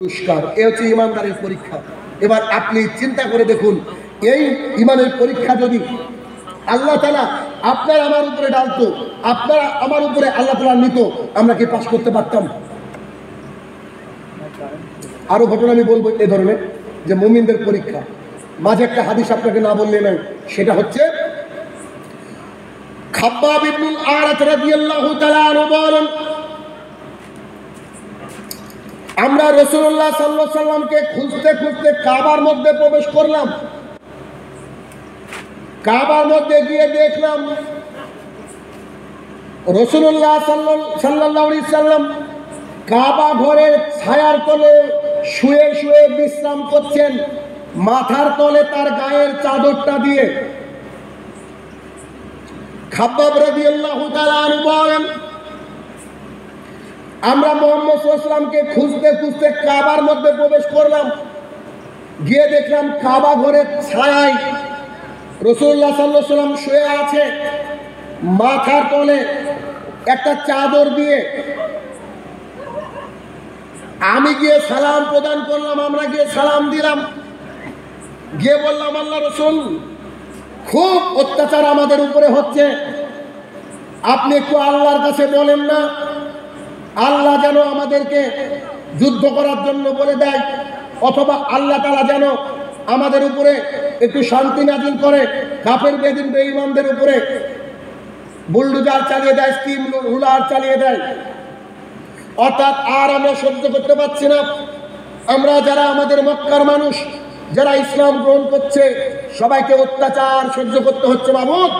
পুরস্কার। এ হচ্ছে ইমানদারের পরীক্ষা। এবার আপনি চিন্তা করে দেখুন, এই ইমানের পরীক্ষা যদি আল্লাহ তাআলা আপনার আমার উপরে ডালতো, আপনারা আমার উপরে আল্লাহ তাআলা নিত, আমরা কি পাশ করতে পারতাম? আরো ঘটনা আমি বলবো এ ধরনের, যে মুমিনদের পরীক্ষা। মাঝে একটা হাদিস আপনাকে না বললে নাই, সেটা হচ্ছে খাব্বাব ইবনুল আরাত রাদিয়াল্লাহু তাআলা আনহু বলেন, আমরা রাসূলুল্লাহ সাল্লাল্লাহু আলাইহি সাল্লামকে খুঁজতে খুঁজতে কাবার মধ্যে প্রবেশ করলাম। কাবার মধ্যে গিয়ে দেখলাম রাসূলুল্লাহ সাল্লাল্লাহু আলাইহি সাল্লাম কাবা ঘরের ছায়ার তলে শুয়ে শুয়ে বিশ্রাম করছেন, মাথার তলে তার গায়ের চাদরটা দিয়ে। খাব্বাব রাদিয়াল্লাহু তাআলা আনহু বলেন, আমরা মুহাম্মদ সাল্লাল্লাহু আলাইহি ওয়াসাল্লামকে খুঁজতে খুঁজতে কাবার মধ্যে প্রবেশ করলাম, গিয়ে দেখলাম কাবা ঘরের ছায়ায় রাসূলুল্লাহ সাল্লাল্লাহু আলাইহি ওয়াসাল্লাম শুয়ে আছে, মাথার তলে একটা চাদর দিয়ে। আমি গিয়ে সালাম প্রদান করলাম, আমরা গিয়ে সালাম দিলাম, গিয়ে বললাম, আল্লাহ রাসূল, খুব অত্যাচার আমাদের উপরে হচ্ছে, আপনি একটু আল্লাহর কাছে বলেন না, আল্লাহ যেন আমাদেরকে যুদ্ধ করার জন্য বলে দেয়, অথবা আল্লাহ তাআলা যেন আমাদের উপরে একটু শান্তি নাযিল করে, কাফের বেদিন বেঈমানদের উপরে বুলডোজার চালিয়ে দেয়, স্টিম রুলার চালিয়ে দেয়। অর্থাৎ আর আমরা সহ্য করতে পারছি না। আমরা যারা আমাদের মক্কার মানুষ, যারা ইসলাম গ্রহণ করছে, সবাইকে অত্যাচার সহ্য করতে হচ্ছে। মাবুদ,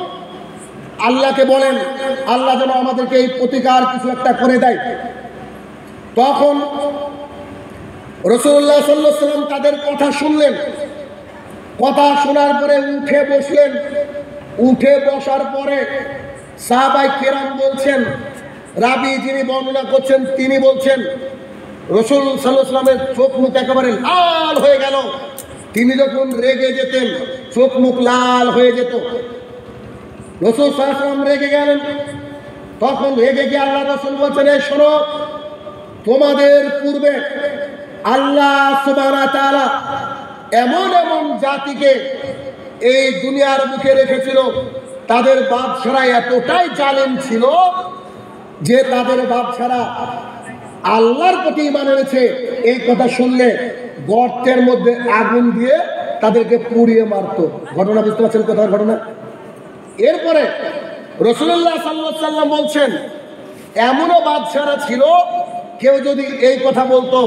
আল্লাহকে বলেন, আল্লাহ যেন আমাদেরকে এই প্রতিকার কিছু একটা করে দেয়। তখন রাসূলুল্লাহ সাল্লাল্লাহু আলাইহি ওয়াসাল্লাম তাদের কথা শুনলেন, কথা শোনার পরে উঠে বসলেন। উঠে বসার পরে সাহাবায়ে কেরাম বলছেন, রাবি যিনি বর্ণনা করছেন তিনি বলছেন, রাসূল সাল্লাল্লাহু আলাইহি ওয়াসাল্লামের চোখ মুখ একেবারে লাল হয়ে গেল। তিনি যখন রেগে যেতেন চোখ মুখ লাল হয়ে যেত। রাসূল সাল্লাল্লাহু আলাইহি ওয়াসাল্লাম রেগে গেলেন, তখন রেগে গিয়ে আল্লাহ রাসূল বলছেন, এই শোনো, তোমাদের পূর্বে আল্লাহ সুবহানাহু ওয়া তাআলা এমন এমন জাতিকে এই দুনিয়ার বুকে রেখেছিল, তাদের বাদশারা এতটাই জালেম ছিল যে তাদের বাদশারা আল্লাহর প্রতি ঈমান এনেছে, এই কথা শুনলে গর্তের মধ্যে আগুন দিয়ে তাদেরকে পুড়িয়ে মারত। ঘটনা বুঝতে পারছেন কোথায় ঘটনা? এরপরে রাসূলুল্লাহ সাল্লাল্লাহু আলাইহি ওয়াসাল্লাম বলছেন, এমনও বাদশারা ছিল, কেউ যদি এই কথা বলতো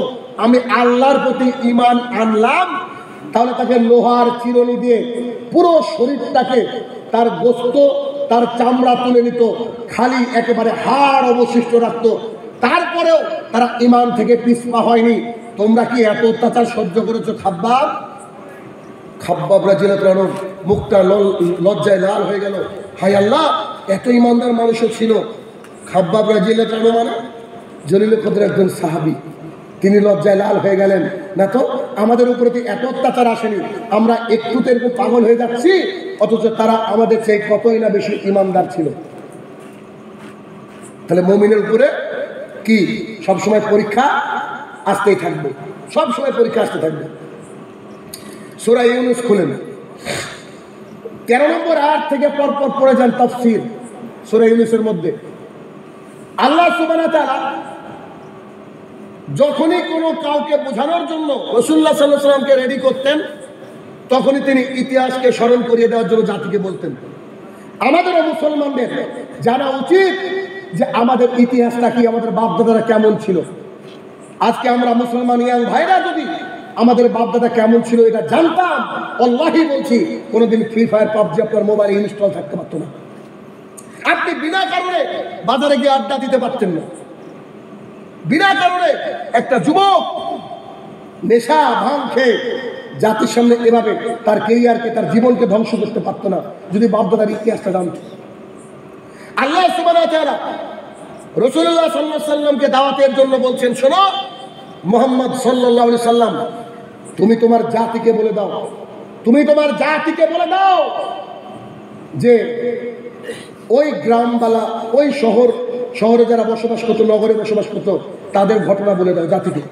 আমি আল্লাহর প্রতি ঈমান আনলাম, তাহলে তাকে লোহার চিরুনি দিয়ে পুরো শরীরটাকে, তার গোশত তার চামড়া তুলে নিত, খালি একেবারে হাড় অবশিষ্ট রাখত। তারপরেও তারা ঈমান থেকে পিছপা হয়নি। তোমরা কি এত অত্যাচার সহ্য করেছো? খাব্বাব রাদিয়াল্লাহু আনহু মুখটা লজ্জায় লাল হয়ে গেল। হায় আল্লাহ, এত ঈমানদার মানুষও ছিল। খাব্বাব রাদিয়াল্লাহু আনহু মানে জলিলুল কদর একজন সাহাবী, তিনি লজ্জায় লাল হয়ে গেলেন। না তো আমাদের উপরে তো এত অত্যাচার আসেনি, আমরা একটুতে এরকম পাগল হয়ে যাচ্ছি, অথচ তারা আমাদের চেয়ে কতই না বেশি ঈমানদার ছিল। তাহলে মুমিনের উপরে কি সবসময় পরীক্ষা আসতেই থাকবে, সবসময় পরীক্ষা আসতে থাকবে। সূরা ইউনূস খুলেন, 13 নম্বর আয়াত থেকে পরপর পড়ে যান তাফসীর সূরা ইউনূসের মধ্যে। আল্লাহ সুবহানাহু ওয়া তাআলা যখনই কোনো কাউকে বোঝানোর জন্য রাসূলুল্লাহ সাল্লাল্লাহু আলাইহি ওয়াসাল্লামকে রেডি করতেন, তখনই তিনি ইতিহাসকে স্মরণ করিয়ে দেওয়ার জন্য জাতিকে বলতেন। আমাদেরও মুসলমানদের জানা উচিত যে আমাদের ইতিহাসটা কি, আমাদের বাপদাদারা কেমন ছিল। আজকে আমরা মুসলমান ইয়াং ভাইরা যদি আমাদের বাপদাদা কেমন ছিল এটা জানতাম, আল্লাহি বলছি, কোনোদিন ফ্রি ফায়ার পাবজি আপনার মোবাইলে ইনস্টল থাকতে পারতো না। আপনি বিনা কারণে বাজারে গিয়ে আড্ডা দিতে পারতেন না। বিনা কারণে একটা যুবক নেশা ভাঙ খেয়ে জাতির সামনে এভাবে তার কেরিয়ারকে, তার জীবনকে ধ্বংস করতে পারতো না, যদি বাপদাদার ইতিহাসটা জানত। আল্লাহ সুবহানাহু ওয়া তাআলা রাসূলুল্লাহ সাল্লাল্লাহু আলাইহি সাল্লামকে দাওয়াতের জন্য বলছেন, শোনো মুহাম্মদ সাল্লাল্লাহু আলাইহি সাল্লাম, তুমি তোমার জাতিকে বলে দাও, তুমি তোমার জাতিকে বলে দাও যে ওই গ্রামবালা, ওই শহরে যারা বসবাস করতো, নগরে বসবাস করতো, তাদের ঘটনা বলে দাও জাতিকে।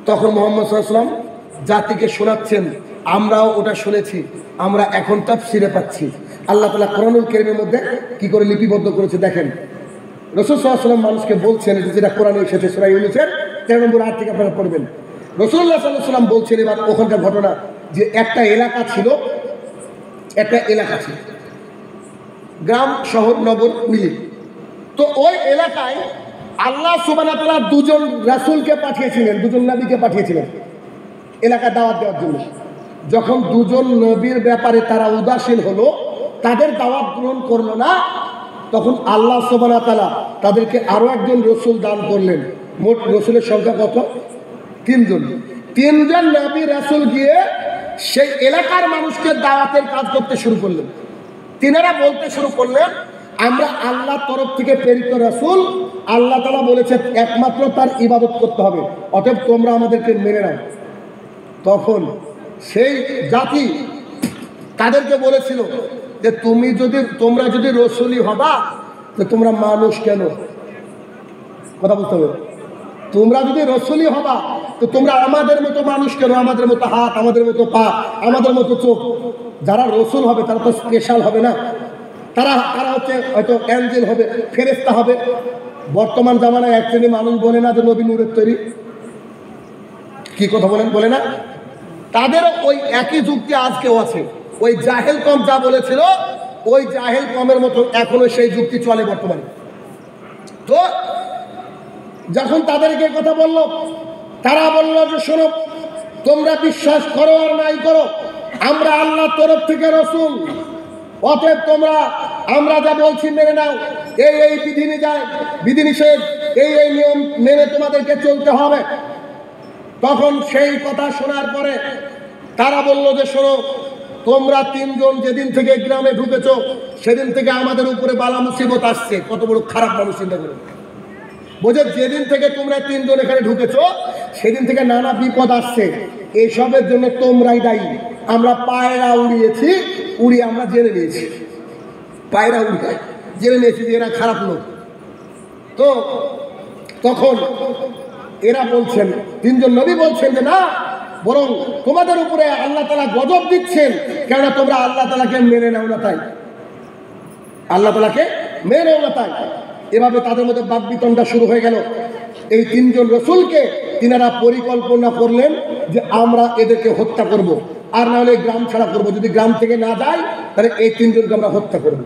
তখন মুহাম্মদ সাল্লাল্লাহু আলাইহি ওয়াসাল্লাম জাতিকে শোনাচ্ছেন, আমরাও ওটা শুনেছি, আমরা এখন তাফসিরে পাচ্ছি। আল্লাহ তাআলা কোরআনুল কারীমের মধ্যে কি করে লিপিবদ্ধ করেছে দেখেন। রাসূল সাল্লাল্লাহু আলাইহি ওয়াসাল্লাম মানুষকে বলছেন, যেটা কোরআনে এসেছে সূরা ইউনূসের 13 নম্বর আয়াত থেকে আপনারা পড়বেন। রাসূলুল্লাহ সাল্লাল্লাহু আলাইহি ওয়াসাল্লাম বলছেন এবার ওখানকার ঘটনা, যে একটা এলাকা ছিল, গ্রাম শহর নগর মিলিয়ে। তো ওই এলাকায় আল্লাহ সুবহানাহু ওয়া তাআলা দুজন রাসূলকে পাঠিয়েছিলেন, দুজন নবীকে পাঠিয়েছিলেন এলাকা দাওয়াত দেওয়ার জন্য। যখন দুজন নবীর ব্যাপারে তারা উদাসীন হলো, তাদের দাওয়াত গ্রহণ করলো না, তখন আল্লাহ সুবহানাহু ওয়া তাআলা তাদেরকে আরো একজন রসুল দান করলেন। মোট রসুলের সংখ্যা কত? 3 জন। 3 জন নবী রাসূল গিয়ে সেই এলাকার মানুষকে দাওয়াতের কাজ করতে শুরু করলেন। তিনারা বলতে শুরু করলেন, আমরা আল্লাহর তরফ থেকে প্রেরিত রাসূল, আল্লাহ তাআলা বলেছেন একমাত্র তার ইবাদত করতে হবে, অতএব তোমরা আমাদেরকে মেনে নাও। তখন সেই জাতি তাদেরকে বলেছিল যে তোমরা যদি রসুলই হবা, তো তোমরা মানুষ কেন? কথা বলতে হবে। তোমরা যদি রসুলই হবা, তো তোমরা আমাদের মতো মানুষ কেন? আমাদের মতো হাত, আমাদের মতো পা, আমাদের মতো চোখ। যারা রসুল হবে তারা তো স্পেশাল হবে না, তারা হচ্ছে হয়তো অ্যাঞ্জেল হবে, ফেরেশতা হবে। বর্তমান জামানায় এক শ্রেণী মানুষ বলে না যে নবী নূরের তৈরি, কি কথা বলে না? তাদেরও ওই একই যুক্তি আজকেও আছে। ওই জাহেল কম যা বলেছিল, ওই জাহেল কমের মতো এখনো সেই যুক্তি চলে বর্তমানে। তো যখন তাদেরকে কথা বলল, তারা বলল যে শোনো, তোমরা বিশ্বাস করো আর নাই করো, আমরা আল্লাহর তরফ থেকে রসুল, অতএব তোমরা আমরা যা বলছি মেনে নাও। এই বিধিনিষেধ, এই নিয়ম মেনে তোমাদেরকে চলতে হবে। তখন সেই কথা শোনার পরে তারা বলল যে শোনো, তোমরা 3 জন যেদিন থেকে গ্রামে ঢুকেছ, সেদিন থেকে আমাদের উপরে বালা মুসিবত আসছে। কত বড় খারাপ মানুষ, চিন্তা করো। বোঝে, যেদিন থেকে তোমরা 3 জন এখানে ঢুকেছ, সেদিন থেকে নানা বিপদ আসছে। এইসবের জন্য তোমরাই দায়ী। আমরা পায়রা উড়িয়ে আমরা জেনে নিয়েছি, পায়রা উড়িয়ে জেনে নিয়েছি যে এরা খারাপ লোক। তো তখন এরা বলছেন, 3 জন নবী বলছেন যে না, বরং তোমাদের উপরে আল্লাহ তাআলা গজব দিচ্ছেন, কেননা তোমরা আল্লাহ তাআলাকে মেনে নাও না তাই। এভাবে তাদের মধ্যে বাকবিতণ্ডা শুরু হয়ে গেল। এই 3 জন রসুলকে তিনারা পরিকল্পনা করলেন যে আমরা এদেরকে হত্যা করব, আর না হলে গ্রাম ছাড়া করব। যদি গ্রাম থেকে না যায়, তাহলে এই 3 জনকে আমরা হত্যা করব।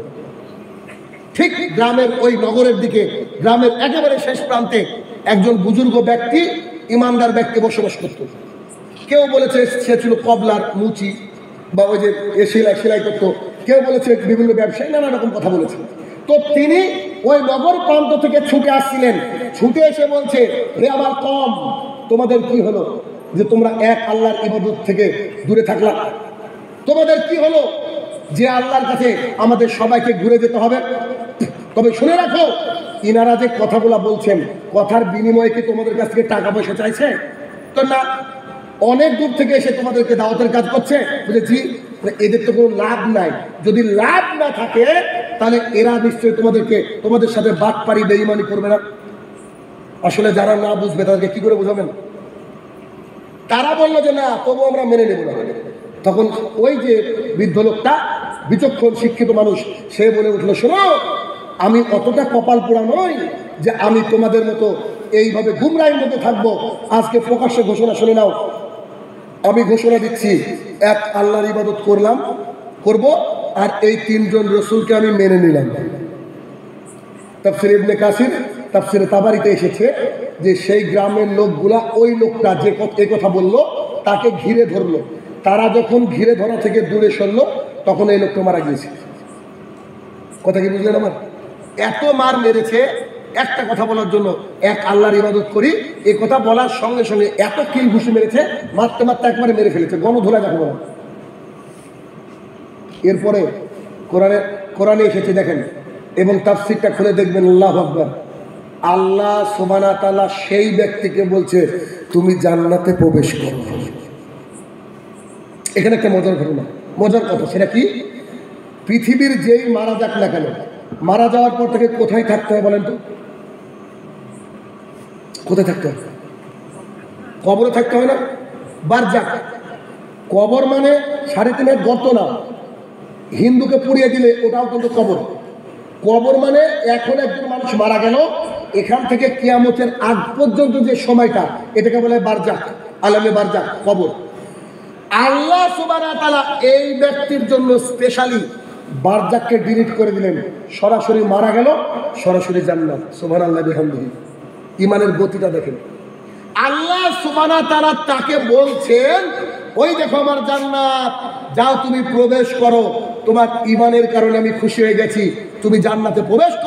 ঠিক গ্রামের ওই নগরের দিকে, গ্রামের একেবারে শেষ প্রান্তে একজন বুজুর্গ ব্যক্তি, ইমানদার ব্যক্তি বসবাস করত। কেউ বলেছে সে ছিল কবলার মুচি, বা ওই যে সেলাই করতো। কেউ বলেছে বিভিন্ন ব্যবসায়ী, নানা রকম কথা বলেছে। তো তিনি ওই নগর প্রান্ত থেকে ছুটে আসছিলেন। ছুটে এসে বলছে, হে আমার কওম, তোমাদের কি হলো যে তোমরা এক আল্লাহর ইবাদত থেকে দূরে থাকলা? তোমাদের কি হলো যে আল্লাহর কাছে আমাদের সবাইকে ঘুরে যেতে হবে? তবে শুনে রাখো, ইনারা যে কথাগুলো বলছেন, কথার বিনিময়ে কি তোমাদের কাছ থেকে টাকা পয়সা চাইছে? তো না, অনেক দূর থেকে এসে তোমাদেরকে দাওয়াতের কাজ করছে। বুঝেছি, এদের তো কোনো লাভ নাই। যদি লাভ না থাকে, তাহলে এরা নিশ্চয়ই তোমাদের সাথে বাটপারি বেঈমানি করবে না। আসলে যারা না বুঝবে তাদেরকে কি করে বোঝাবেন? তারা বললো যে না, তবু আমরা মেনে নেব না। তখন ওই যে বৃদ্ধ লোকটা, বিচক্ষণ শিক্ষিত মানুষ, সে বলে উঠলো, শোনো, আমি অতটা কপাল পোড়া নই যে আমি তোমাদের মতো এইভাবে গুমরাহির মধ্যে থাকবো। আজকে প্রকাশ্যে ঘোষণা শুনে নাও, আমি ঘোষণা দিচ্ছি, এক আল্লাহর ইবাদত করব, আর এই 3 জন রসুলকে আমি মেনে নিলাম। তাফসীর ইবনে কাসির, তাফসীরে তাবারিতে এসেছে যে সেই গ্রামের লোকগুলা, ওই লোকটা যে এই কথা বললো, তাকে ঘিরে ধরলো। তারা যখন ঘিরে ধরা থেকে দূরে সরলো, তখন এই লোকটা মারা গিয়েছে। কথা কি বুঝলেন আমার? এত মার মেরেছে একটা কথা বলার জন্য, এক আল্লাহর ইবাদত করি, এই কথা বলার সঙ্গে সঙ্গে এত কিল ঘুষি মেরেছে, মারতে মারতে একবারে মেরে ফেলেছে, গণধোলা যাকে বলা। এরপরে কোরআনে এসেছে দেখেন, এবং তাফসীরটা খুলে দেখবেন, আল্লাহু আকবার, আল্লাহ সুবহানাহু ওয়া তাআলা সেই ব্যক্তিকে বলছে, তুমি জান্নাতে প্রবেশ করো। এখানে একটা মজার ঘটনা, মজার কথা। সেটা কি? পৃথিবীর যেই মারা যাক না কেন, মারা যাওয়ার পর থেকে কোথায় থাকতে হয় বলেন তো? কোথায় থাকতে হয়? কবরে থাকতে হয় না? বারজাক, কবর মানে 3.5 হাত গর্ত না, হিন্দুকে পুড়িয়ে দিলে ওটাও কিন্তু কবর। কবর মানে এখন একজন মানুষ মারা গেল, এখান থেকে কিয়ামতের আগ পর্যন্ত যে সময়টা, এটাকে বলে বারজাক, আলামে বারজাক, কবর। আল্লাহ সুবহানাহু ওয়া তাআলা এই ব্যক্তির জন্য স্পেশালি বারজাককে ডিলিট করে দিলেন, সরাসরি মারা গেল, সরাসরি জান্নাত। সুবহানাল্লাহি বিহামদিহি। ইমানের গতিটা দেখেন। আল্লাহ সুবহানাহু ওয়া তাআলা তাকে বলছেন, ওই দেখো আমার জান্নাত, যাও তুমি প্রবেশ করো, তোমার ইমানের কারণে আমি খুশি হয়ে গেছি, তুমি জান্নাতে প্রবেশ করো।